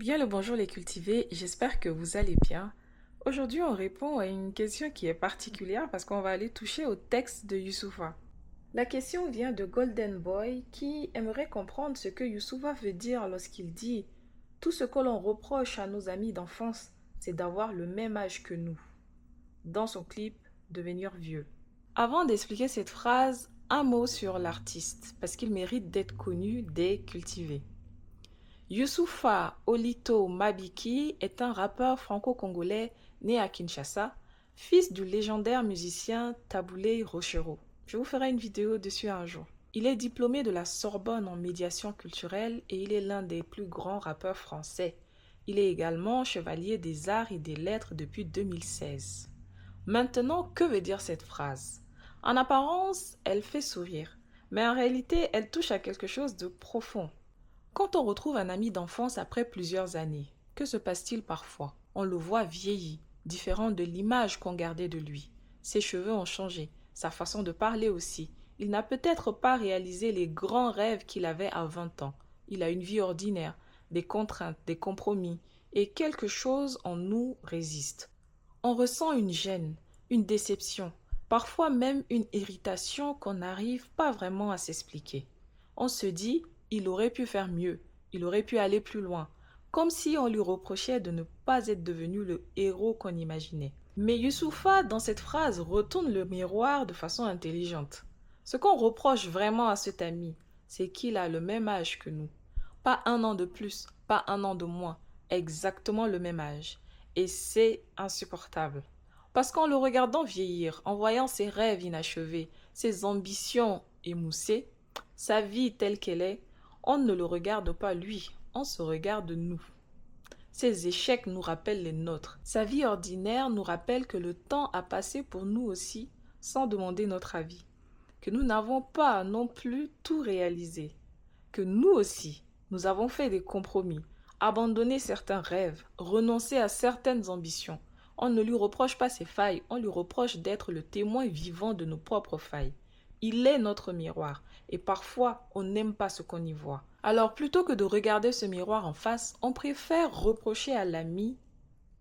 Bien le bonjour les cultivés, j'espère que vous allez bien. Aujourd'hui, on répond à une question qui est particulière parce qu'on va aller toucher au texte de Youssoufa. La question vient de Golden Boy qui aimerait comprendre ce que Youssoufa veut dire lorsqu'il dit tout ce que l'on reproche à nos amis d'enfance, c'est d'avoir le même âge que nous. Dans son clip Devenir vieux. Avant d'expliquer cette phrase, un mot sur l'artiste parce qu'il mérite d'être connu des cultivés. Youssoufa Olito Mabiki est un rappeur franco-congolais né à Kinshasa, fils du légendaire musicien Taboulé Rochero. Je vous ferai une vidéo dessus un jour. Il est diplômé de la Sorbonne en médiation culturelle et il est l'un des plus grands rappeurs français. Il est également chevalier des arts et des lettres depuis 2016. Maintenant, que veut dire cette phrase? En apparence, elle fait sourire, mais en réalité, elle touche à quelque chose de profond. Quand on retrouve un ami d'enfance après plusieurs années, que se passe-t-il parfois? On le voit vieilli, différent de l'image qu'on gardait de lui. Ses cheveux ont changé, sa façon de parler aussi. Il n'a peut-être pas réalisé les grands rêves qu'il avait à 20 ans. Il a une vie ordinaire, des contraintes, des compromis, et quelque chose en nous résiste. On ressent une gêne, une déception, parfois même une irritation qu'on n'arrive pas vraiment à s'expliquer. On se dit, il aurait pu faire mieux, il aurait pu aller plus loin, comme si on lui reprochait de ne pas être devenu le héros qu'on imaginait. Mais Youssoufa, dans cette phrase, retourne le miroir de façon intelligente. Ce qu'on reproche vraiment à cet ami, c'est qu'il a le même âge que nous. Pas un an de plus, pas un an de moins, exactement le même âge. Et c'est insupportable. Parce qu'en le regardant vieillir, en voyant ses rêves inachevés, ses ambitions émoussées, sa vie telle qu'elle est, on ne le regarde pas lui, on se regarde nous. Ses échecs nous rappellent les nôtres. Sa vie ordinaire nous rappelle que le temps a passé pour nous aussi sans demander notre avis. Que nous n'avons pas non plus tout réalisé. Que nous aussi, nous avons fait des compromis, abandonné certains rêves, renoncé à certaines ambitions. On ne lui reproche pas ses failles, on lui reproche d'être le témoin vivant de nos propres failles. Il est notre miroir et parfois on n'aime pas ce qu'on y voit. Alors plutôt que de regarder ce miroir en face, on préfère reprocher à l'ami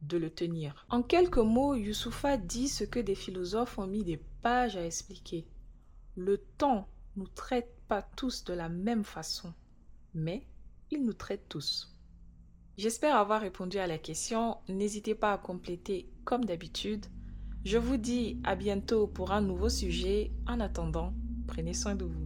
de le tenir. En quelques mots, Youssoufa dit ce que des philosophes ont mis des pages à expliquer. Le temps ne nous traite pas tous de la même façon, mais il nous traite tous. J'espère avoir répondu à la question. N'hésitez pas à compléter comme d'habitude. Je vous dis à bientôt pour un nouveau sujet. En attendant, prenez soin de vous.